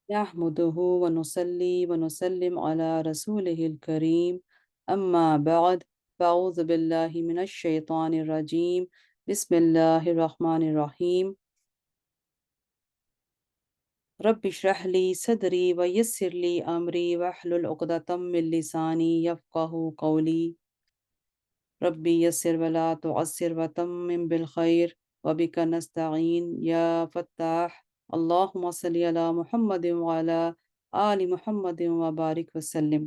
نحمده ونصلي ونسلم على رسوله الكريم أما بعد فأعوذ بالله من الشيطان الرجيم بسم الله الرحمن الرحيم رب اشرح لي صدري ويسر لي أمري واحلل عقدة من لساني يفقه قولي ربي يسر ولا تعسر وتمم بالخير وبك نستعين يا فتاح اللهم صل على محمد وعلى آل محمد وبارك وسلم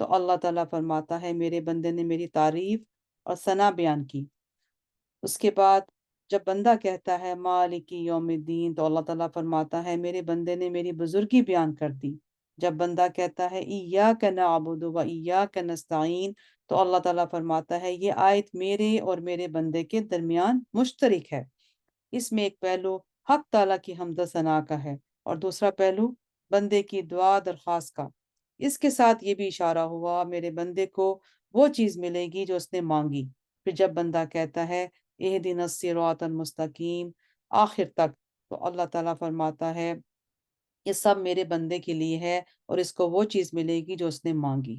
تو اللہ تعالیٰ فرماتا ہے میرے بندے نے میری تعریف اور ثنا بیان کی۔ اس کے بعد جب بندہ کہتا ہے مالک یوم الدین، تو اللہ تعالیٰ فرماتا ہے میرے بندے نے میری بزرگی بیان کر دی۔ جب بندہ کہتا ہے ایاک نعبد و ایاک نستعین، تو اللہ تعالیٰ فرماتا ہے یہ آیت میرے اور میرے بندے کے درمیان مشترک ہے۔ اس میں ایک پہلو حق تعالیٰ کی حمد و ثنا کا ہے، اور دوسرا پہلو بندے کی دعا درخواست کا۔ اس کے ساتھ یہ بھی اشارہ ہوا میرے بندے کو وہ چیز ملے گی جو اس نے مانگی۔ پھر جب بندہ کہتا ہے اہدنا الصراط المستقیم آخر تک، تو اللہ تعالیٰ فرماتا ہے یہ سب میرے بندے کے لیے ہے، اور اس کو وہ چیز ملے گی جو اس نے مانگی۔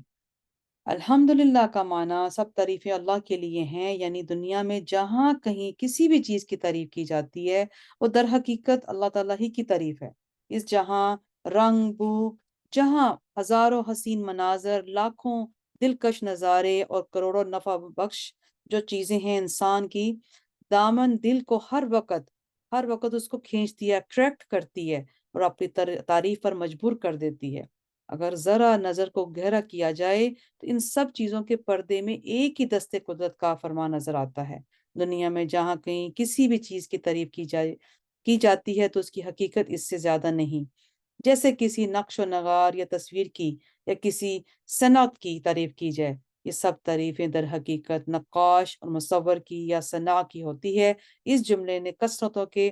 الحمدللہ کا معنی سب تعریفیں اللہ کے لیے ہیں، یعنی دنیا میں جہاں کہیں کسی بھی چیز کی تعریف کی جاتی ہے وہ در حقیقت اللہ تعالیٰ ہی کی تعریف ہے۔ اس جہاں رنگ بو، جہاں ہزاروں حسین مناظر، لاکھوں دلکش نظارے اور کروڑوں نفع بخش جو چیزیں ہیں انسان کی دامن دل کو ہر وقت اس کو کھینچتی ہے، اٹریکٹ کرتی ہے اور اپنی تعریف پر مجبور کر دیتی ہے۔ اگر ذرا نظر کو گہرا کیا جائے تو ان سب چیزوں کے پردے میں ایک ہی دستے قدرت کا فرمان نظر آتا ہے۔ دنیا میں جہاں کہیں کسی بھی چیز کی تعریف کی جاتی ہے تو اس کی حقیقت اس سے زیادہ نہیں۔ جیسے کسی نقش و نگار یا تصویر کی یا کسی صنعت کی تعریف کی جائے، یہ سب تعریفیں در حقیقت نقاش اور مصور کی یا صنع کی ہوتی ہے۔ اس جملے نے کثرتوں کے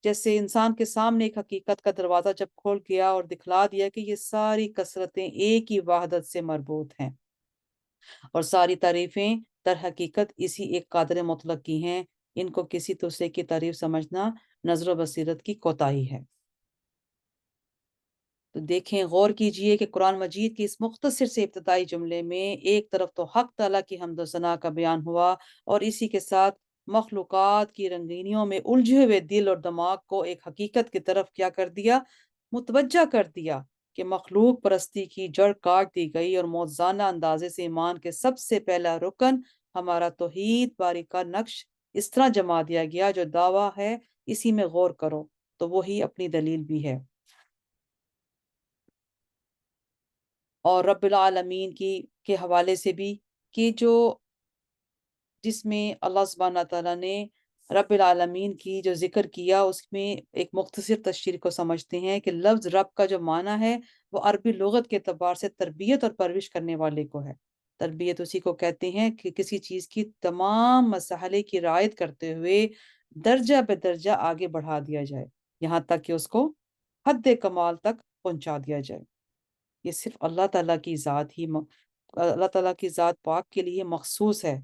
جیسے انسان کے سامنے ایک حقیقت کا دروازہ جب کھول گیا اور دکھلا دیا کہ یہ ساری کثرتیں ایک ہی وحدت سے مربوط ہیں، اور ساری تعریفیں در حقیقت اسی ایک قادر مطلق کی ہیں۔ ان کو کسی دوسرے کی تعریف سمجھنا نظر و بصیرت کی کوتاہی ہے۔ تو دیکھیں، غور کیجئے کہ قرآن مجید کے اس مختصر سے ابتدائی جملے میں ایک طرف تو حق تعالیٰ کی حمد و ثنا کا بیان ہوا، اور اسی کے ساتھ مخلوقات کی رنگینیوں میں الجھے ہوئے دل اور دماغ کو ایک حقیقت کی طرف کیا کر دیا، متوجہ کر دیا کہ مخلوق پرستی کی جڑ کاٹ دی گئی، اور موزانہ اندازے سے ایمان کے سب سے پہلا رکن ہمارا توحید باری کا نقش اس طرح جما دیا گیا جو دعویٰ ہے اسی میں غور کرو، تو وہی اپنی دلیل بھی ہے۔ اور رب العالمین کے حوالے سے بھی کہ جس میں اللہ سبحانہ تعالیٰ نے رب العالمین کی جو ذکر کیا، اس میں ایک مختصر تشریح کو سمجھتے ہیں کہ لفظ رب کا جو معنی ہے وہ عربی لغت کے اعتبار سے تربیت اور پرورش کرنے والے کو ہے۔ تربیت اسی کو کہتے ہیں کہ کسی چیز کی تمام مسائل کی رعایت کرتے ہوئے درجہ بے درجہ آگے بڑھا دیا جائے، یہاں تک کہ اس کو حد کمال تک پہنچا دیا جائے۔ یہ صرف اللہ تعالیٰ کی ذات پاک کے لیے مخصوص ہے۔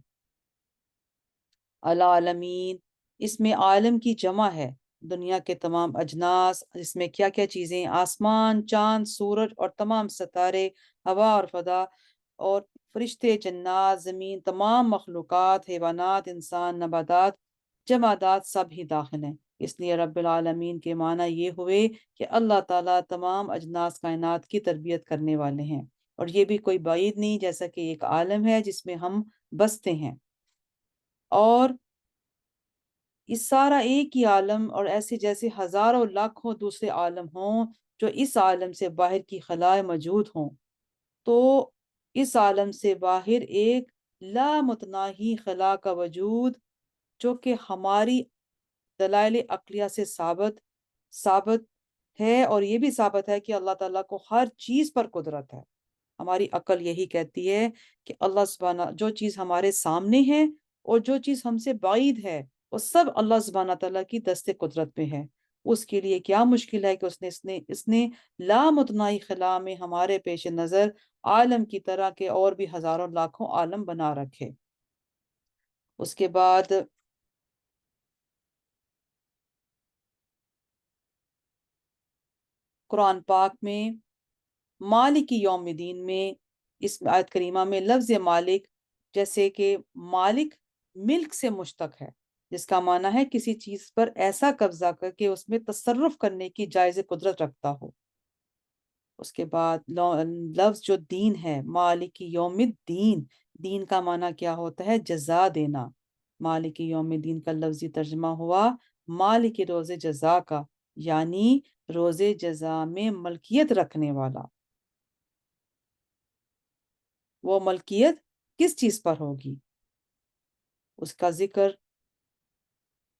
العالمین، اس میں عالم کی جمع ہے، دنیا کے تمام اجناس، اس میں کیا کیا چیزیں، آسمان، چاند، سورج اور تمام ستارے، ہوا اور فضا اور فرشتے، جنات، زمین، تمام مخلوقات، حیوانات، انسان، نباتات، جمادات، سب ہی داخل ہیں۔ اس لیے رب العالمین کے معنی یہ ہوئے کہ اللہ تعالیٰ تمام اجناس کائنات کی تربیت کرنے والے ہیں، اور یہ بھی کوئی بعید نہیں، جیسا کہ ایک عالم ہے جس میں ہم بستے ہیں، اور اس سارا ایک ہی عالم، اور ایسے جیسے ہزاروں لاکھوں دوسرے عالم ہوں جو اس عالم سے باہر کی خلائے موجود ہوں، تو اس عالم سے باہر ایک لامتناہی خلا کا وجود جو کہ ہماری دلائل عقلیہ سے ثابت ہے، اور یہ بھی ثابت ہے کہ اللہ تعالیٰ کو ہر چیز پر قدرت ہے۔ ہماری عقل یہی کہتی ہے کہ اللہ سبحانہ جو چیز ہمارے سامنے ہے اور جو چیز ہم سے بعید ہے، وہ سب اللہ سبحانہ تعالیٰ کی دست قدرت میں ہے۔ اس کے لیے کیا مشکل ہے کہ اس نے لامتناہی خلا میں ہمارے پیش نظر عالم کی طرح کے اور بھی ہزاروں لاکھوں عالم بنا رکھے۔ اس کے بعد قرآن پاک میں مالک یوم الدین میں اس آیت کریمہ میں لفظ مالک، جیسے کہ مالک ملک سے مشتق ہے، جس کا معنی ہے کسی چیز پر ایسا قبضہ کر کے اس میں تصرف کرنے کی جائز قدرت رکھتا ہو۔ اس کے بعد لفظ جو دین ہے، مالک یوم الدین، دین کا معنی کیا ہوتا ہے؟ جزا دینا۔ مالک یوم الدین کا لفظی ترجمہ ہوا مالک روز جزا کا، یعنی روز جزا میں ملکیت رکھنے والا۔ وہ ملکیت کس چیز پر ہوگی؟ اس کا ذکر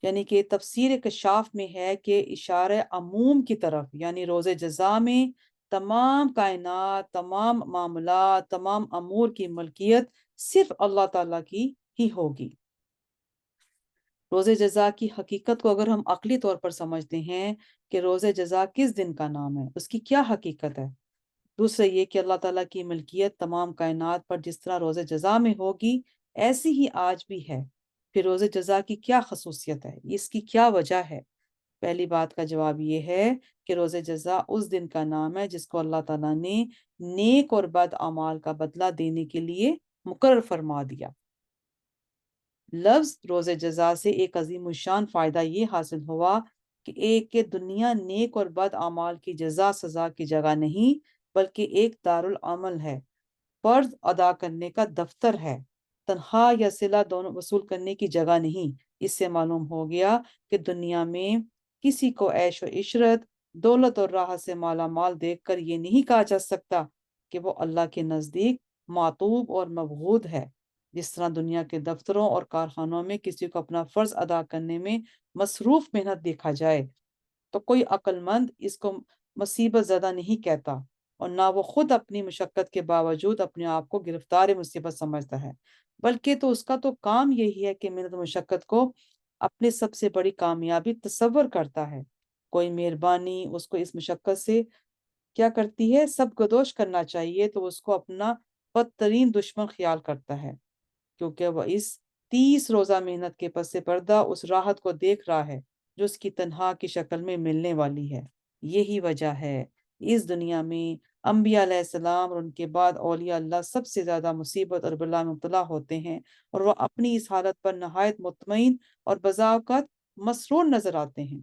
یعنی کہ تفسیر کشاف میں ہے کہ اشارہ عموم کی طرف، یعنی روز جزا میں تمام کائنات، تمام معاملات، تمام امور کی ملکیت صرف اللہ تعالیٰ کی ہی ہوگی۔ روز جزا کی حقیقت کو اگر ہم عقلی طور پر سمجھتے ہیں کہ روز جزا کس دن کا نام ہے، اس کی کیا حقیقت ہے؟ دوسرا یہ کہ اللہ تعالیٰ کی ملکیت تمام کائنات پر جس طرح روز جزا میں ہوگی ایسی ہی آج بھی ہے۔ پھر روز جزا کی کیا خصوصیت ہے، اس کی کیا وجہ ہے؟ پہلی بات کا جواب یہ ہے کہ روز جزا اس دن کا نام ہے جس کو اللہ تعالیٰ نے نیک اور بد اعمال کا بدلہ دینے کے لیے مقرر فرما دیا۔ لفظ روز جزا سے ایک عظیم الشان فائدہ یہ حاصل ہوا کہ دنیا نیک اور بد اعمال کی جزا سزا کی جگہ نہیں بلکہ ایک دارالعمل ہے، فرض ادا کرنے کا دفتر ہے، تنخواہ یا صلہ دونوں وصول کرنے کی جگہ نہیں۔ اس سے معلوم ہو گیا کہ دنیا میں کسی کو عیش و عشرت، دولت اور راحت سے مالا مال دیکھ کر یہ نہیں کہا جا سکتا کہ وہ اللہ کے نزدیک معطوب اور مبغوض ہے۔ جس طرح دنیا کے دفتروں اور کارخانوں میں کسی کو اپنا فرض ادا کرنے میں مصروف محنت دیکھا جائے تو کوئی عقل مند اس کو مصیبت زدہ نہیں کہتا، اور نہ وہ خود اپنی مشقت کے باوجود اپنے آپ کو گرفتار مصیبت سمجھتا ہے، بلکہ تو اس کا تو کام یہی ہے کہ محنت و مشقت کو اپنے سب سے بڑی کامیابی تصور کرتا ہے۔ کوئی مہربانی اس کو اس مشقت سے کیا کرتی ہے، سب گدوش کرنا چاہیے تو اس کو اپنا بدترین دشمن خیال کرتا ہے، کیونکہ وہ اس 30 روزہ محنت کے پس پردہ اس راحت کو دیکھ رہا ہے جو اس کی تنہا کی شکل میں ملنے والی ہے۔ یہی وجہ ہے اس دنیا میں انبیاء علیہ السلام اور ان کے بعد اولیاء اللہ سب سے زیادہ مصیبت اور بلا میں مبتلا ہوتے ہیں، اور وہ اپنی اس حالت پر نہایت مطمئن اور بذا اوقات مسرور نظر آتے ہیں۔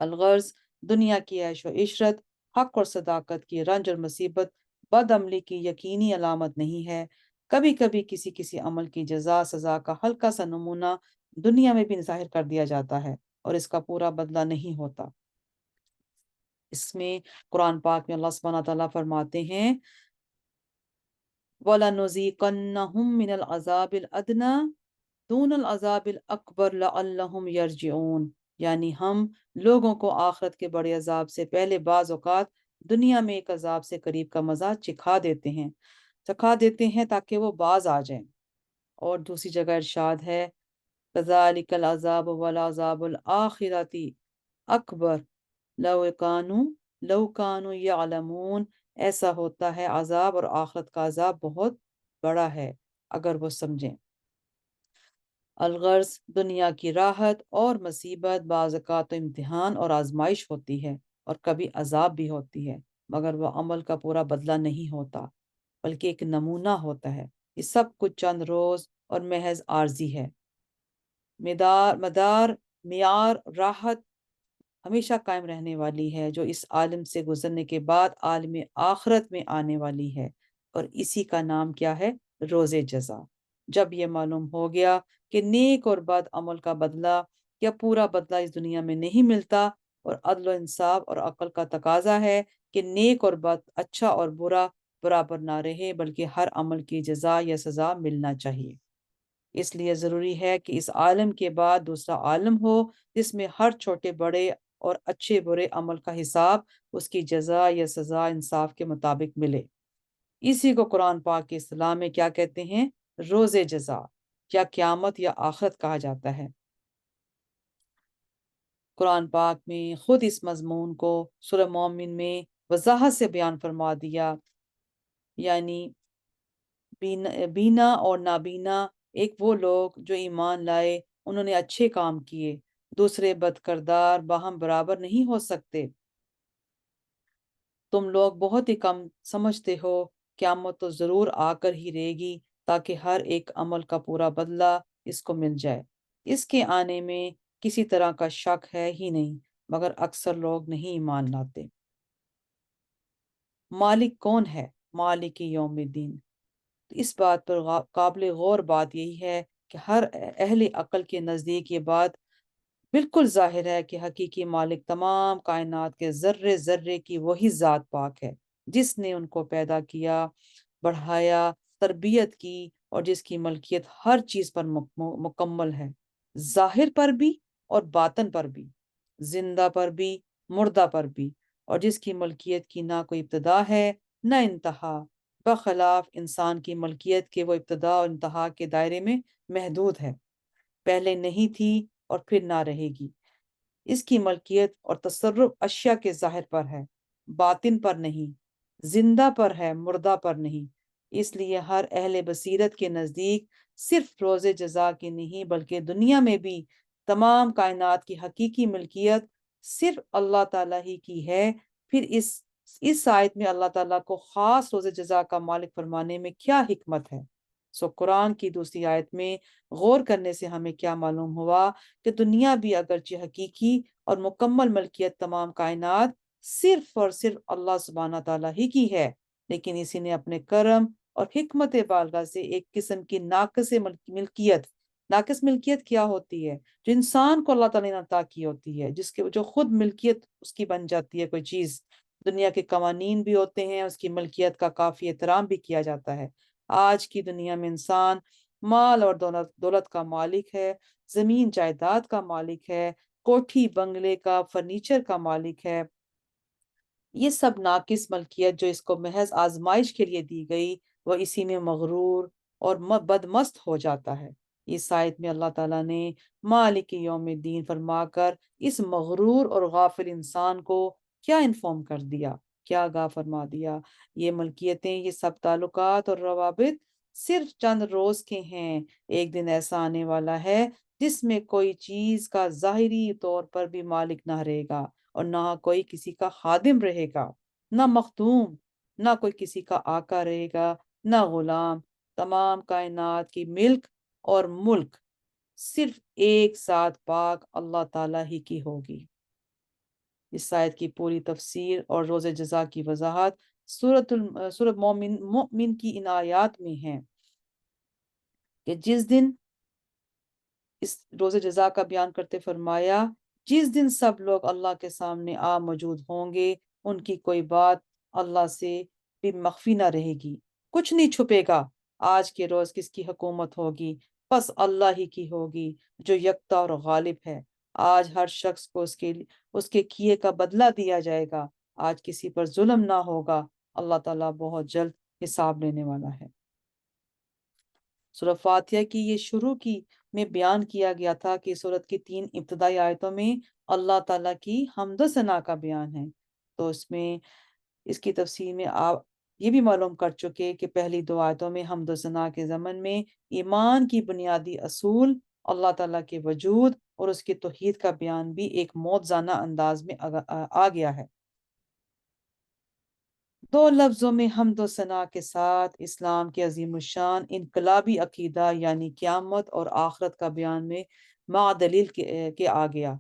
الغرض دنیا کی عیش و عشرت، حق اور صداقت کی رنج اور مصیبت بد عملی کی یقینی علامت نہیں ہے۔ کبھی کبھی کسی عمل کی جزا سزا کا ہلکا سا نمونہ دنیا میں بھی ظاہر کر دیا جاتا ہے اور اس کا پورا بدلہ نہیں ہوتا۔ اس میں قرآن پاک میں اللہ سبحانہ تعالیٰ فرماتے ہیں وَلَنُذِيقَنَّهُم مِّنَ الْعَذَابِ الْأَدْنَىٰ دُونَ الْعَذَابِ الْأَكْبَرِ لَعَلَّهُمْ يَرْجِعُونَ، یعنی ہم لوگوں کو آخرت کے بڑے عذاب سے پہلے بعض اوقات دنیا میں ایک عذاب سے قریب کا مزہ چکھا دیتے ہیں تاکہ وہ باز آ جائیں۔ اور دوسری جگہ ارشاد ہے كَذَلِكَ الْعَذَابُ وَالْعَذَابُ الْآخِرَةِ أَكْبَرُ لَوْ كَانُوا يَعْلَمُونَ، ایسا ہوتا ہے عذاب اور آخرت کا عذاب بہت بڑا ہے اگر وہ سمجھیں۔ الغرض دنیا کی راحت اور مصیبت بعض اوقات تو امتحان اور آزمائش ہوتی ہے اور کبھی عذاب بھی ہوتی ہے، مگر وہ عمل کا پورا بدلہ نہیں ہوتا بلکہ ایک نمونہ ہوتا ہے۔ یہ سب کچھ چند روز اور محض عارضی ہے۔ معیار راحت ہمیشہ قائم رہنے والی ہے جو اس عالم سے گزرنے کے بعد عالم آخرت میں آنے والی ہے، اور اسی کا نام کیا ہے؟ روز جزا۔ جب یہ معلوم ہو گیا کہ نیک اور بد عمل کا بدلہ یا پورا بدلہ اس دنیا میں نہیں ملتا، اور عدل و انصاف اور عقل کا تقاضا ہے کہ نیک اور بد، اچھا اور برا برابر نہ رہے بلکہ ہر عمل کی جزا یا سزا ملنا چاہیے، اس لیے ضروری ہے کہ اس عالم کے بعد دوسرا عالم ہو جس میں ہر چھوٹے بڑے اور اچھے برے عمل کا حساب اس کی جزا یا سزا انصاف کے مطابق ملے۔ اسی کو قرآن پاک کے اصطلاح میں کیا کہتے ہیں؟ روز جزا یا قیامت یا آخرت کہا جاتا ہے۔ قرآن پاک میں خود اس مضمون کو سورہ مومن میں وضاحت سے بیان فرما دیا، یعنی بینا اور نابینا ایک وہ لوگ جو ایمان لائے، انہوں نے اچھے کام کیے، دوسرے بد کردار باہم برابر نہیں ہو سکتے۔ تم لوگ بہت ہی کم سمجھتے ہو، قیامت تو ضرور آ کر ہی رہے گی تاکہ ہر ایک عمل کا پورا بدلہ اس کو مل جائے۔ اس کے آنے میں کسی طرح کا شک ہے ہی نہیں، مگر اکثر لوگ نہیں ایمان لاتے۔ مالک کون ہے؟ مالک یوم الدین۔ اس بات پر قابل غور بات یہی ہے کہ ہر اہل عقل کے نزدیک یہ بات بالکل ظاہر ہے کہ حقیقی مالک تمام کائنات کے ذرے ذرے کی وہی ذات پاک ہے جس نے ان کو پیدا کیا بڑھایا، تربیت کی، اور جس کی ملکیت ہر چیز پر مکمل ہے، ظاہر پر بھی اور باطن پر بھی، زندہ پر بھی، مردہ پر بھی، اور جس کی ملکیت کی نہ کوئی ابتدا ہے نہ انتہا، بخلاف انسان کی ملکیت کے وہ ابتدا اور انتہا کے دائرے میں محدود ہے، پہلے نہیں تھی اور پھر نہ رہے گی۔ اس کی ملکیت اور تصرف اشیاء کے ظاہر پر ہے، باطن پر نہیں، زندہ پر ہے، مردہ پر نہیں۔ اس لیے ہر اہل بصیرت کے نزدیک صرف روز جزا کی نہیں بلکہ دنیا میں بھی تمام کائنات کی حقیقی ملکیت صرف اللہ تعالیٰ ہی کی ہے۔ پھر اس آیت میں اللہ تعالیٰ کو خاص روز جزا کا مالک فرمانے میں کیا حکمت ہے؟ قرآن کی دوسری آیت میں غور کرنے سے ہمیں کیا معلوم ہوا کہ دنیا بھی اگرچہ حقیقی اور مکمل ملکیت تمام کائنات صرف اور صرف اللہ سبحانہ تعالیٰ ہی کی ہے، لیکن اسی نے اپنے کرم اور حکمت بالغہ سے ایک قسم کی ناقص ملکیت کیا ہوتی ہے جو انسان کو اللہ تعالیٰ نے عطا کی ہوتی ہے، جو خود ملکیت اس کی بن جاتی ہے کوئی چیز۔ دنیا کے قوانین بھی ہوتے ہیں، اس کی ملکیت کا کافی احترام بھی کیا جاتا ہے۔ آج کی دنیا میں انسان مال اور دولت کا مالک ہے، زمین جائیداد کا مالک ہے، کوٹھی بنگلے کا، فرنیچر کا مالک ہے۔ یہ سب ناقص ملکیت جو اس کو محض آزمائش کے لیے دی گئی، وہ اسی میں مغرور اور بدمست ہو جاتا ہے۔ اس آیت میں اللہ تعالیٰ نے مالک یوم الدین فرما کر اس مغرور اور غافل انسان کو کیا انفارم کر دیا، کیا آگاہ فرما دیا؟ یہ ملکیتیں، یہ سب تعلقات اور روابط صرف چند روز کے ہیں، ایک دن ایسا آنے والا ہے جس میں کوئی چیز کا ظاہری طور پر بھی مالک نہ رہے گا، اور نہ کوئی کسی کا خادم رہے گا، نہ مخدوم، نہ کوئی کسی کا آقا رہے گا، نہ غلام۔ تمام کائنات کی ملک اور ملک صرف ایک ساتھ پاک اللہ تعالیٰ ہی کی ہوگی۔ اس آیت کی پوری تفسیر اور روز جزا کی وضاحت سورۃ مومن کی ان آیات میں ہے کہ جس دن اس روز جزا کا بیان کرتے فرمایا، جس دن سب لوگ اللہ کے سامنے موجود ہوں گے، ان کی کوئی بات اللہ سے بھی مخفی نہ رہے گی، کچھ نہیں چھپے گا۔ آج کے روز کس کی حکومت ہوگی؟ بس اللہ ہی کی ہوگی جو یکتا اور غالب ہے۔ آج ہر شخص کو اس کے کیے کا بدلہ دیا جائے گا۔ آج کسی پر ظلم نہ ہوگا۔ اللہ تعالیٰ بہت جلد حساب لینے والا ہے۔ سورہ فاتحہ کی یہ شروع میں بیان کیا گیا تھا کہ سورت کی 3 ابتدائی آیتوں میں اللہ تعالیٰ کی حمد و ثنا کا بیان ہے، تو اس کی تفسیر میں آپ یہ بھی معلوم کر چکے کہ پہلی 2 آیتوں میں حمد و ثنا کے ضمن میں ایمان کی بنیادی اصول، اللہ تعالیٰ کے وجود اور اس کی توحید کا بیان بھی ایک موزانہ انداز میں آ گیا ہے۔ 2 لفظوں میں حمد و ثنا کے ساتھ اسلام کے عظیم الشان انقلابی عقیدہ یعنی قیامت اور آخرت کا بیان میں مع دلیل کے آ گیا۔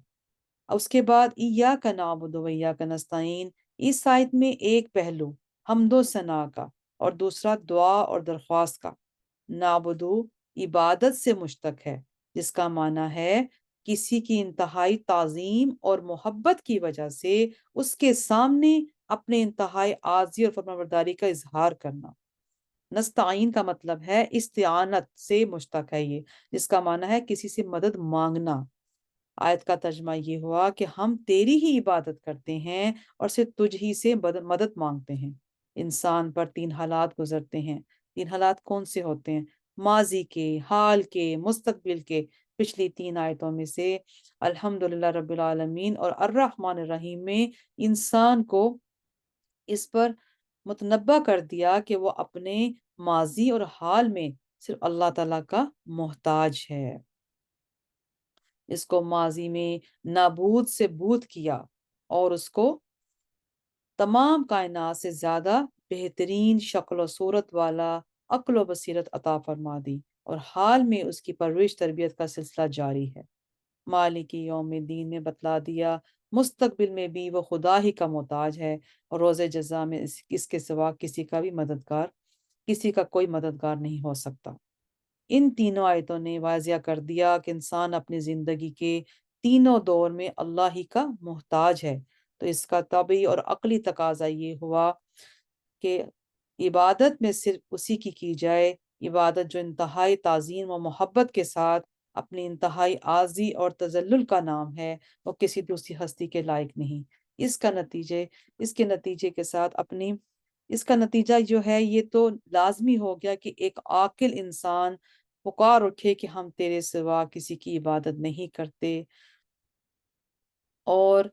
اس کے بعد ایاک نعبد و ایاک نستعین، اس آیت میں ایک پہلو حمد و ثنا کا اور دوسرا دعا اور درخواست کا۔ نعبدو عبادت سے مشتق ہے، جس کا معنی ہے کسی کی انتہائی تعظیم اور محبت کی وجہ سے اس کے سامنے اپنے انتہائی عاجزی اور فرمانبرداری کا اظہار کرنا۔ نستعین کا مطلب ہے استعانت سے مشتق ہے یہ، جس کا معنی ہے کسی سے مدد مانگنا۔ آیت کا ترجمہ یہ ہوا کہ ہم تیری ہی عبادت کرتے ہیں اور صرف تجھ ہی سے مدد مانگتے ہیں۔ انسان پر 3 حالات گزرتے ہیں۔ 3 حالات کون سے ہوتے ہیں؟ ماضی کے، حال کے، مستقبل کے۔ پچھلی 3 آیتوں میں سے الحمدللہ رب العالمین اور الرحمن الرحیم میں انسان کو اس پر متنبہ کر دیا کہ وہ اپنے ماضی اور حال میں صرف اللہ تعالیٰ کا محتاج ہے۔ اس کو ماضی میں نابود سے بود کیا اور اس کو تمام کائنات سے زیادہ بہترین شکل و صورت والا عقل و بصیرت عطا فرما دی، اور حال میں اس کی پرورش تربیت کا سلسلہ جاری ہے۔ مالک یوم الدین نے بتلا دیا مستقبل میں بھی وہ خدا ہی کا محتاج ہے، اور روز جزا میں اس کے سوا کسی کا کوئی مددگار نہیں ہو سکتا۔ ان تینوں آیتوں نے واضح کر دیا کہ انسان اپنی زندگی کے تینوں دور میں اللہ ہی کا محتاج ہے، تو اس کا طبعی اور عقلی تقاضا یہ ہوا کہ عبادت میں صرف اسی کی جائے، عبادت جو انتہائی تعظیم و محبت کے ساتھ اپنی انتہائی عاجزی اور تذلل کا نام ہے، وہ کسی دوسری ہستی کے لائق نہیں۔ اس کا نتیجے اس کے نتیجے کے ساتھ اپنی اس کا نتیجہ جو ہے یہ تو لازمی ہو گیا کہ ایک عاقل انسان پکار اٹھے کہ ہم تیرے سوا کسی کی عبادت نہیں کرتے، اور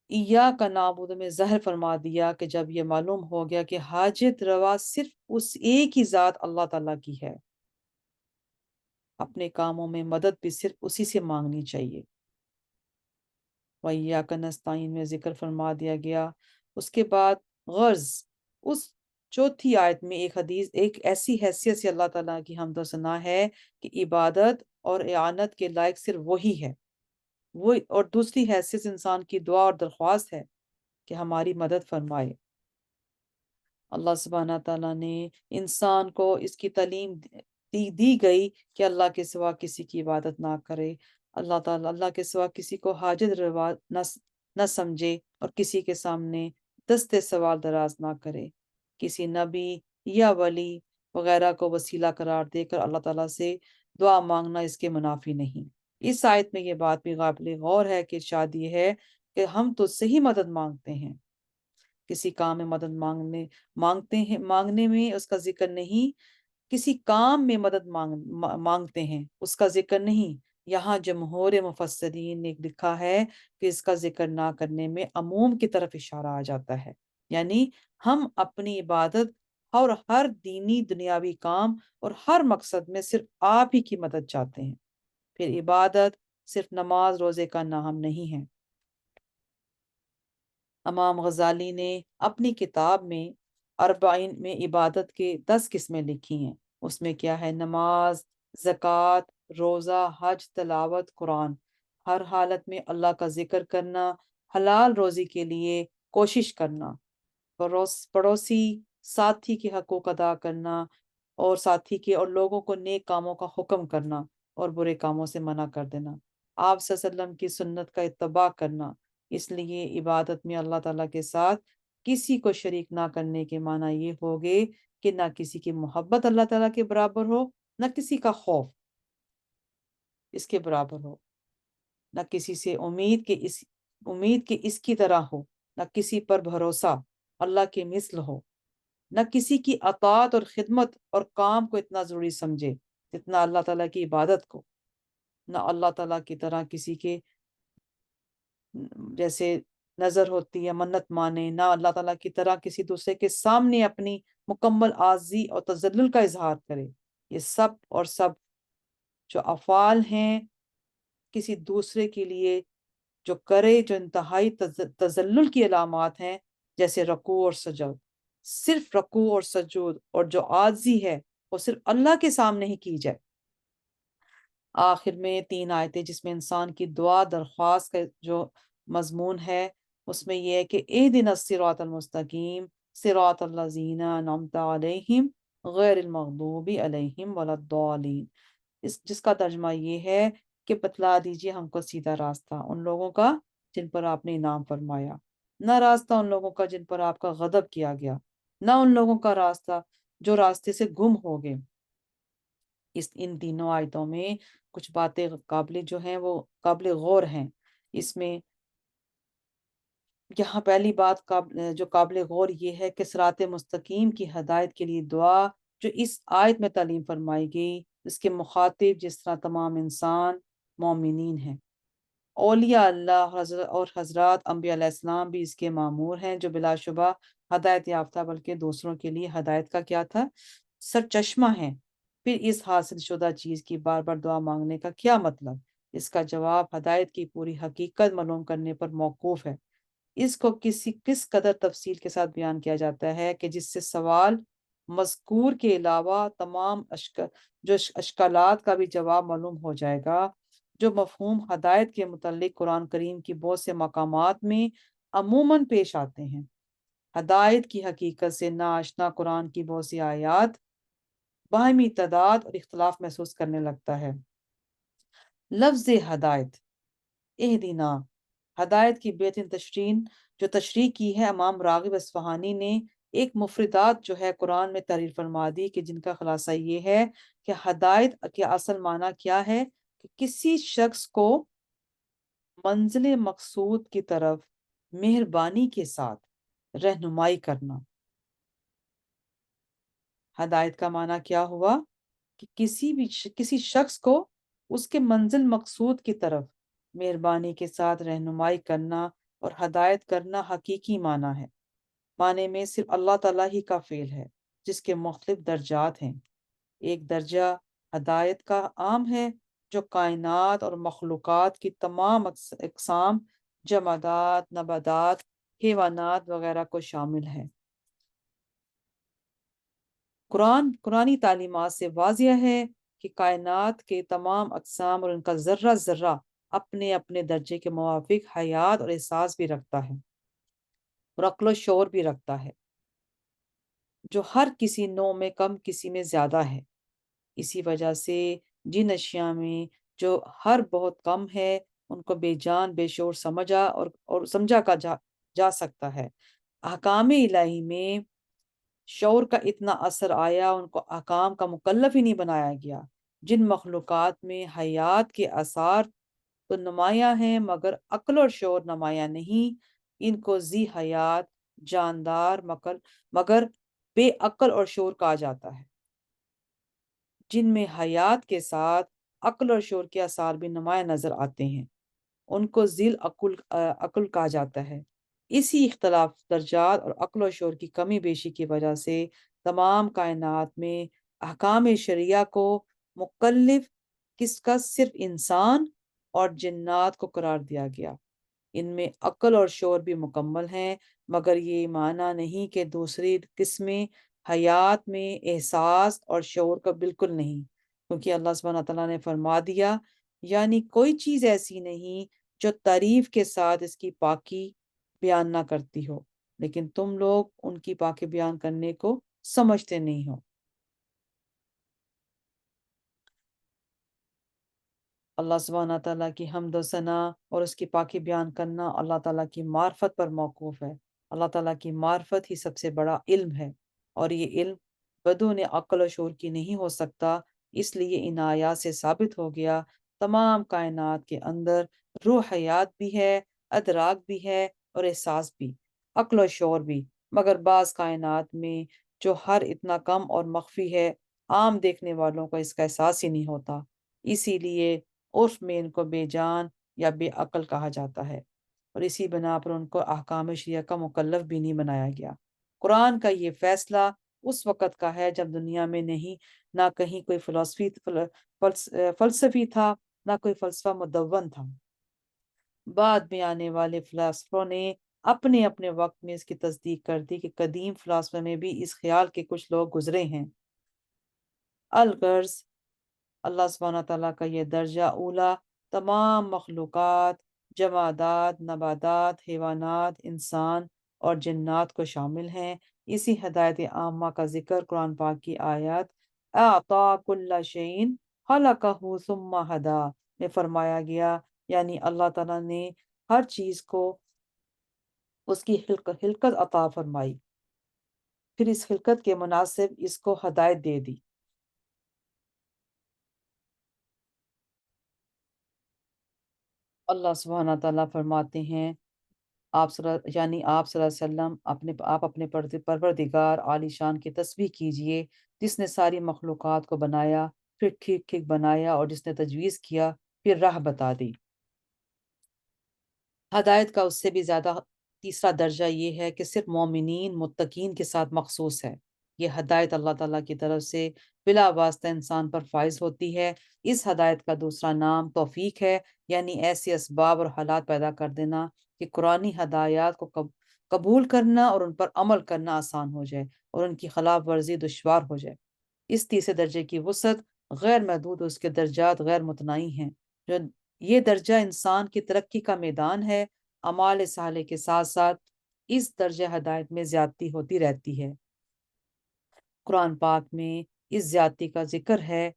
ایاک نعبد میں ظاہر فرما دیا کہ جب یہ معلوم ہو گیا کہ حاجت روا صرف اس ایک ہی ذات اللہ تعالیٰ کی ہے، اپنے کاموں میں مدد بھی صرف اسی سے مانگنی چاہیے۔ وَإِيَّاكَ نَسْتَعِينُ میں ذکر فرما دیا گیا۔ اس کے بعد غرض، اس چوتھی آیت میں ایک ایسی حیثیت سے اللہ تعالیٰ کی حمد و ثنا ہے کہ عبادت اور اعانت کے لائق صرف وہی ہے، وہ، اور دوسری حیثیت انسان کی دعا اور درخواست ہے کہ ہماری مدد فرمائے۔ اللہ سبحانہ تعالیٰ نے انسان کو اس کی تعلیم دی گئی کہ اللہ کے سوا کسی کی عبادت نہ کرے، اللہ تعالیٰ اللہ کے سوا کسی کو حاجت روا نہ سمجھے، اور کسی کے سامنے دست سوال دراز نہ کرے۔ کسی نبی یا ولی وغیرہ کو وسیلہ قرار دے کر اللہ تعالیٰ سے دعا مانگنا اس کے منافی نہیں۔ اس آیت میں یہ بات بھی قابل غور ہے کہ ارشاد یہ ہے کہ ہم تو صحیح مدد مانگتے ہیں، کسی کام میں مدد مانگنے میں اس کا ذکر نہیں، کسی کام میں مدد مانگتے ہیں اس کا ذکر نہیں۔ یہاں جمہور مفسرین نے لکھا ہے کہ اس کا ذکر نہ کرنے میں عموم کی طرف اشارہ آ جاتا ہے، یعنی ہم اپنی عبادت اور ہر دینی دنیاوی کام اور ہر مقصد میں صرف آپ ہی کی مدد چاہتے ہیں۔ پھر عبادت صرف نماز روزے کا نام نہیں ہے۔ امام غزالی نے اپنی کتاب میں اربعین میں عبادت کے 10 قسمیں لکھی ہیں۔ اس میں کیا ہے؟ نماز، زکوٰۃ، روزہ، حج، تلاوت قرآن، ہر حالت میں اللہ کا ذکر کرنا، حلال روزی کے لیے کوشش کرنا، پڑوسی ساتھی کے حقوق ادا کرنا، اور ساتھی کے اور لوگوں کو نیک کاموں کا حکم کرنا اور برے کاموں سے منع کر دینا، آپ صلی اللہ علیہ وسلم کی سنت کا اتباع کرنا۔ اس لیے عبادت میں اللہ تعالیٰ کے ساتھ کسی کو شریک نہ کرنے کے معنی یہ ہوگے کہ نہ کسی کی محبت اللہ تعالیٰ کے برابر ہو، نہ کسی کا خوف اس کے برابر ہو، نہ کسی سے امید کہ اس کی طرح ہو، نہ کسی پر بھروسہ اللہ کے مثل ہو، نہ کسی کی اطاعت اور خدمت اور کام کو اتنا ضروری سمجھے جتنا اللہ تعالیٰ کی عبادت کو، نہ اللہ تعالیٰ کی طرح کسی کے جیسے نظر ہوتی ہے منت مانے، نہ اللہ تعالیٰ کی طرح کسی دوسرے کے سامنے اپنی مکمل عاجزی اور تذلل کا اظہار کرے۔ یہ سب جو افعال ہیں کسی دوسرے کے لیے جو کرے، جو انتہائی تذلل کی علامات ہیں، جیسے رکوع اور سجود، صرف رکوع اور سجود، اور جو عاجزی ہے وہ صرف اللہ کے سامنے ہی کی جائے۔ آخر میں 3 آیتیں جس میں انسان کی دعا درخواست کا جو مضمون ہے، اس میں یہ ہے کہ اہدنا الصراط المستقیم صراط الذین انعمت علیہم غیر المغضوب علیہم ولا الضالین، جس کا ترجمہ یہ ہے کہ بتلا دیجئے ہم کو سیدھا راستہ ان لوگوں کا جن پر آپ نے انعام فرمایا، نہ راستہ ان لوگوں کا جن پر آپ کا غضب کیا گیا، نہ ان لوگوں کا راستہ جو راستے سے گم ہو گئے۔ ان تینوں آیتوں میں کچھ باتیں جو ہیں وہ قابل غور ہیں۔ اس میں یہاں پہلی بات جو قابل غور یہ ہے کہ صراط مستقیم کی ہدایت کے لیے دعا جو اس آیت میں تعلیم فرمائی گئی، اس کے مخاطب جس طرح تمام انسان مومنین ہیں، اولیاء اللہ اور حضرات انبیاء علیہ السلام بھی اس کے مامور ہیں، جو بلا شبہ ہدایت یافتہ بلکہ دوسروں کے لیے ہدایت کا کیا تھا؟ سرچشمہ ہیں۔ پھر اس حاصل شدہ چیز کی بار بار دعا مانگنے کا کیا مطلب؟ اس کا جواب ہدایت کی پوری حقیقت معلوم کرنے پر موقوف ہے۔ اس کو کس قدر تفصیل کے ساتھ بیان کیا جاتا ہے کہ جس سے سوال مذکور کے علاوہ تمام اشکالات کا بھی جواب معلوم ہو جائے گا، جو مفہوم ہدایت کے متعلق قرآن کریم کی بہت سے مقامات میں عموماً پیش آتے ہیں۔ ہدایت کی حقیقت سے ناآشنا قرآن کی بہت سی آیات باہمی تضاد اور اختلاف محسوس کرنے لگتا ہے۔ لفظ ہدایت، اہدنا، ہدایت کی بہترین جو تشریح کی ہے امام راغب اصفہانی نے ایک مفردات جو ہے قرآن میں تحریر فرما دی کہ جن کا خلاصہ یہ ہے کہ ہدایت کے اصل معنی کیا ہے کہ کسی شخص کو منزل مقصود کی طرف مہربانی کے ساتھ رہنمائی کرنا۔ ہدایت کا معنی کیا ہوا کہ کسی شخص کو اس کے منزل مقصود کی طرف مہربانی کے ساتھ رہنمائی کرنا، اور ہدایت کرنا حقیقی معنی ہے۔ معنی میں صرف اللہ تعالیٰ ہی کا فعل ہے جس کے مختلف درجات ہیں۔ ایک درجہ ہدایت کا عام ہے جو کائنات اور مخلوقات کی تمام اقسام، جمادات، نباتات، حیوانات وغیرہ کو شامل ہے۔ قرآنی تعلیمات سے واضح ہے کہ کائنات کے تمام اقسام اور ان کا ذرہ ذرہ اپنے اپنے درجے کے موافق حیات اور احساس بھی رکھتا ہے اور عقل و شعور بھی رکھتا ہے، جو ہر کسی نوع میں کم کسی میں زیادہ ہے۔ اسی وجہ سے جن اشیاء میں جو ہر بہت کم ہے ان کو بے جان بے شعور اور سمجھا جا سکتا ہے۔ احکام الہی میں شعور کا اتنا اثر آیا، ان کو احکام کا مکلف ہی نہیں بنایا گیا۔ جن مخلوقات میں حیات کے آثار تو نمایاں ہیں مگر عقل اور شعور نمایاں نہیں، ان کو ذی حیات، جاندار، مگر بے عقل اور شعور کہا جاتا ہے۔ جن میں حیات کے ساتھ عقل اور شعور کے آثار بھی نمایاں نظر آتے ہیں، ان کو ذیل عقل کہا جاتا ہے۔ اسی اختلاف درجات اور عقل و شعور کی کمی بیشی کی وجہ سے تمام کائنات میں احکام شرعیہ کو مکلف کس کا صرف انسان اور جنات کو قرار دیا گیا۔ ان میں عقل اور شعور بھی مکمل ہیں، مگر یہ معنی نہیں کہ دوسری قسمیں حیات میں احساس اور شعور کا بالکل نہیں، کیونکہ اللہ سبحانہ تعالیٰ نے فرما دیا یعنی کوئی چیز ایسی نہیں جو تعریف کے ساتھ اس کی پاکی بیان نہ کرتی ہو، لیکن تم لوگ ان کی پاکی بیان کرنے کو سمجھتے نہیں ہو۔ اللہ سبحانہ تعالیٰ کی حمد و ثنا اور اس کی پاکی بیان کرنا اللہ تعالیٰ کی معرفت پر موقوف ہے۔ اللہ تعالیٰ کی معرفت ہی سب سے بڑا علم ہے، اور یہ علم بدون عقل و شعور کی نہیں ہو سکتا۔ اس لیے ان آیات سے ثابت ہو گیا تمام کائنات کے اندر روح حیات بھی ہے، ادراک بھی ہے، اور احساس بھی، عقل و شعور بھی، مگر بعض کائنات میں جو ہر اتنا کم اور مخفی ہے، عام دیکھنے والوں کو اس کا احساس ہی نہیں ہوتا، اسی لیے عرف میں ان کو بے جان یا بے عقل کہا جاتا ہے، اور اسی بنا پر ان کو احکام شریعہ کا مکلف بھی نہیں بنایا گیا۔ قرآن کا یہ فیصلہ اس وقت کا ہے جب دنیا میں نہیں نہ کہیں کوئی فلسفی تھا، نہ کوئی فلسفہ مدون تھا۔ بعد میں آنے والے فلاسفوں نے اپنے اپنے وقت میں اس کی تصدیق کر دی کہ قدیم فلاسفہ میں بھی اس خیال کے کچھ لوگ گزرے ہیں۔ الغرض اللہ سبحانہ تعالیٰ کا یہ درجہ اولیٰ تمام مخلوقات، جمادات، نباتات، حیوانات، انسان اور جنات کو شامل ہیں۔ اسی ہدایت عامہ کا ذکر قرآن پاک کی آیت اعطا کل شیء خلقہ ثم ہدا میں فرمایا گیا، یعنی اللہ تعالیٰ نے ہر چیز کو اس کی خلقت عطا فرمائی، پھر اس خلقت کے مناسب اس کو ہدایت دے دی۔ اللہ سبحانہ تعالیٰ فرماتے ہیں آپ صلی اللہ علیہ وسلم آپ اپنے پروردگار عالی شان کی تسبیح کیجئے، جس نے ساری مخلوقات کو بنایا، پھر ٹھیک ٹھیک بنایا، اور جس نے تجویز کیا پھر راہ بتا دی۔ ہدایت کا اس سے بھی زیادہ تیسرا درجہ یہ ہے کہ صرف مومنین متقین کے ساتھ مخصوص ہے۔ یہ ہدایت اللہ تعالیٰ کی طرف سے بلا واسطہ انسان پر فائز ہوتی ہے۔ اس ہدایت کا دوسرا نام توفیق ہے، یعنی ایسے اسباب اور حالات پیدا کر دینا کہ قرآنی ہدایات کو قبول کرنا اور ان پر عمل کرنا آسان ہو جائے، اور ان کی خلاف ورزی دشوار ہو جائے۔ اس تیسرے درجے کی وسعت غیر محدود، اس کے درجات غیر متناہی ہیں۔ جو یہ درجہ انسان کی ترقی کا میدان ہے، اعمال صالح کے ساتھ ساتھ اس درجہ ہدایت میں زیادتی ہوتی رہتی ہے۔ قرآن پاک میں اس زیادتی کا ذکر ہے،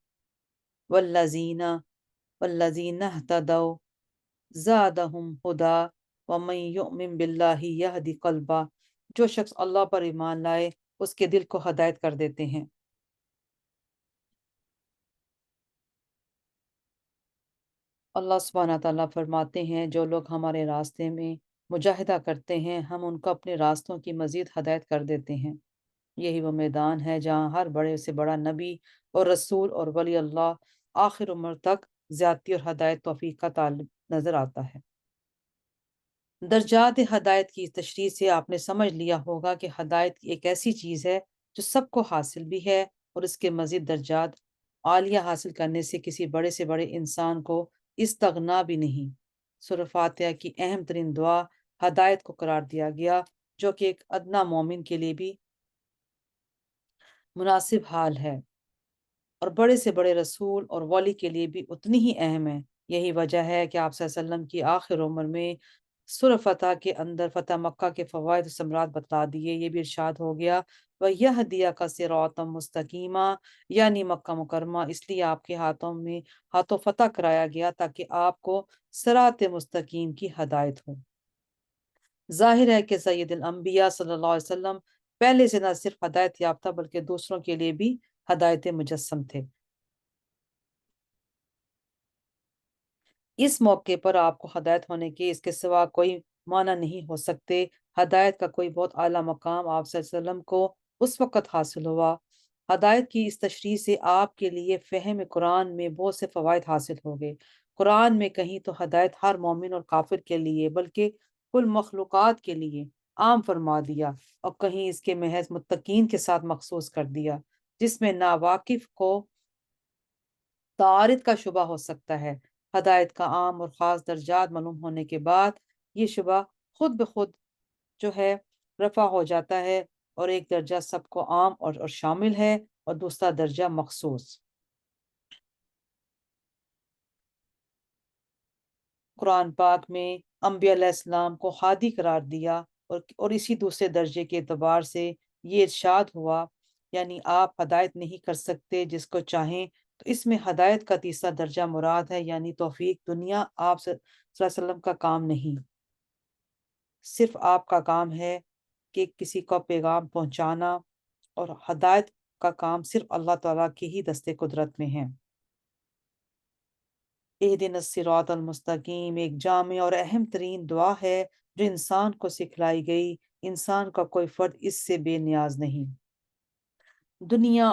والذین اہتدوا زادہم ہدا ومن یؤمن باللہ یہد قلبہ، جو شخص اللہ پر ایمان لائے اس کے دل کو ہدایت کر دیتے ہیں۔ اللہ سبحانہ تعالیٰ فرماتے ہیں جو لوگ ہمارے راستے میں مجاہدہ کرتے ہیں ہم ان کو اپنے راستوں کی مزید ہدایت کر دیتے ہیں۔ یہی وہ میدان ہے جہاں ہر بڑے سے بڑا نبی اور رسول اور ولی اللہ آخر عمر تک زیادتی اور ہدایت توفیق کا طالب نظر آتا ہے۔ درجات ہدایت کی تشریح سے آپ نے سمجھ لیا ہوگا کہ ہدایت ایک ایسی چیز ہے جو سب کو حاصل بھی ہے، اور اس کے مزید درجات عالیہ حاصل کرنے سے کسی بڑے سے بڑے انسان کو استغنا بھی نہیں۔ سورہ فاتحہ کی اہم ترین دعا ہدایت کو قرار دیا گیا، جو کہ ایک ادنا مومن کے لیے بھی مناسب حال ہے، اور بڑے سے بڑے رسول اور ولی کے لیے بھی اتنی ہی اہم ہے۔ یہی وجہ ہے کہ آپ صلی اللہ علیہ وسلم کی آخر عمر میں سورہ فتح کے اندر فتح مکہ کے فوائد و ثمرات بتا دیے۔ یہ بھی ارشاد ہو گیا وَيَهْدِيَكَ صِرَاطًا مُسْتَقِيمًا، یعنی مکہ مکرمہ اس لیے آپ کے ہاتھوں فتح کرایا گیا تاکہ آپ کو صراط مستقیم کی ہدایت ہو۔ ظاہر ہے کہ سید الانبیاء صلی اللہ علیہ وسلم پہلے سے نہ صرف ہدایت یافتہ بلکہ دوسروں کے لیے بھی ہدایت مجسم تھے۔ اس موقع پر آپ کو ہدایت ہونے کے اس کے سوا کوئی معنی نہیں ہو سکتے۔ ہدایت کا کوئی بہت اعلیٰ مقام آپ صلی اللہ علیہ وسلم کو اس وقت حاصل ہوا۔ ہدایت کی اس تشریح سے آپ کے لیے فہم قرآن میں بہت سے فوائد حاصل ہو گئے۔ قرآن میں کہیں تو ہدایت ہر مومن اور کافر کے لیے بلکہ کل مخلوقات کے لیے عام فرما دیا، اور کہیں اس کے محض متقین کے ساتھ مخصوص کر دیا، جس میں ناواقف کو تعارض کا شبہ ہو سکتا ہے۔ ہدایت کا عام اور خاص درجات معلوم ہونے کے بعد یہ شبہ خود بخود جو ہے رفع ہو جاتا ہے، اور ایک درجہ سب کو عام اور شامل ہے، اور دوسرا درجہ مخصوص۔ قرآن پاک میں انبیاء علیہ السلام کو ہادی قرار دیا، اور اسی دوسرے درجے کے اعتبار سے یہ ارشاد ہوا، یعنی آپ ہدایت نہیں کر سکتے جس کو چاہیں، تو اس میں ہدایت کا تیسرا درجہ مراد ہے، یعنی توفیق دنیا آپ صلی اللہ علیہ وسلم کا کام نہیں، صرف آپ کا کام ہے کہ کسی کو پیغام پہنچانا، اور ہدایت کا کام صرف اللہ تعالیٰ کی ہی دستے قدرت میں ہے۔ اہدنا الصراط المستقیم ایک جامع اور اہم ترین دعا ہے جو انسان کو سکھلائی گئی۔ انسان کا کوئی فرد اس سے بے نیاز نہیں۔ دنیا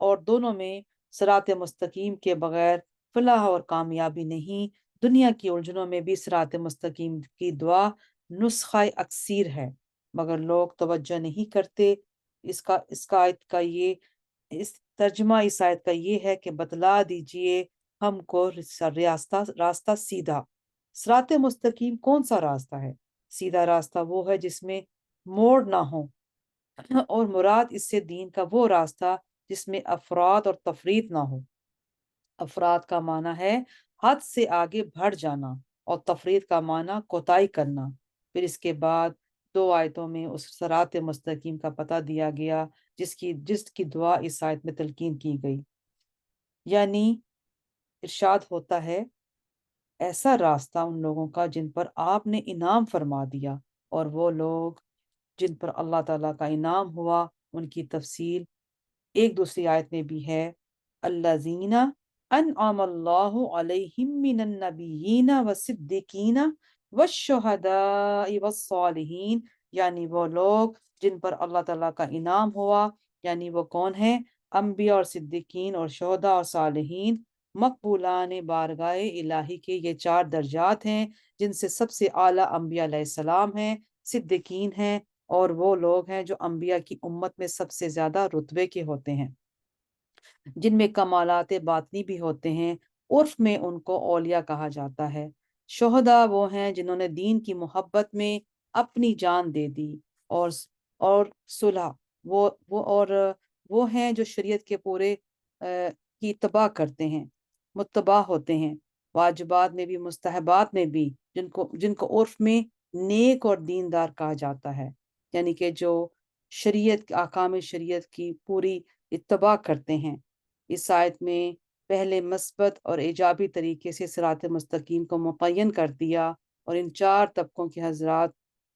اور دونوں میں صراط مستقیم کے بغیر فلاح اور کامیابی نہیں۔ دنیا کی الجھنوں میں بھی صراط مستقیم کی دعا نسخہ اکسیر ہے، مگر لوگ توجہ نہیں کرتے۔ اس ترجمہ اس آیت کا یہ ہے کہ بتلا دیجئے ہم کو راستہ سیدھا۔ صراط مستقیم کون سا راستہ ہے؟ سیدھا راستہ وہ ہے جس میں موڑ نہ ہو، اور مراد اس سے دین کا وہ راستہ جس میں افراط اور تفریط نہ ہو۔ افراد کا معنی ہے حد سے آگے بڑھ جانا، اور تفرید کا معنی کوتاہی کرنا۔ پھر اس کے بعد دو آیتوں میں اس صراط مستقیم کا پتہ دیا گیا جس کی دعا اس آیت میں تلقین کی گئی، یعنی ارشاد ہوتا ہے ایسا راستہ ان لوگوں کا جن پر آپ نے انعام فرما دیا، اور وہ لوگ جن پر اللہ تعالیٰ کا انعام ہوا ان کی تفصیل ایک دوسری آیت میں بھی ہے، الذین انعم اللہ علیہم من النبیین والصدیقین والشہداء والصالحین، یعنی وہ لوگ جن پر اللہ تعالیٰ کا انعام ہوا، یعنی وہ کون ہیں؟ انبیاء اور صدیقین اور شہداء اور صالحین۔ مقبولان بارگاہ الہی کے یہ چار درجات ہیں جن سے سب سے اعلیٰ انبیاء علیہ السلام ہیں، صدیقین ہیں، اور وہ لوگ ہیں جو انبیاء کی امت میں سب سے زیادہ رتبے کے ہوتے ہیں، جن میں کمالات باطنی بھی ہوتے ہیں۔ عرف میں ان کو اولیاء کہا جاتا ہے۔ شہداء وہ ہیں جنہوں نے دین کی محبت میں اپنی جان دے دی، اور صلح وہ ہیں جو شریعت کے پورے کی اتباع کرتے ہیں، متبع ہوتے ہیں، واجبات میں بھی مستحبات میں بھی، جن کو عرف میں نیک اور دیندار کہا جاتا ہے، یعنی کہ جو احکام شریعت کی پوری اتباع کرتے ہیں۔ اس آیت میں پہلے مثبت اور ایجابی طریقے سے صراط مستقیم کو متعین کر دیا، اور ان چار طبقوں کے حضرات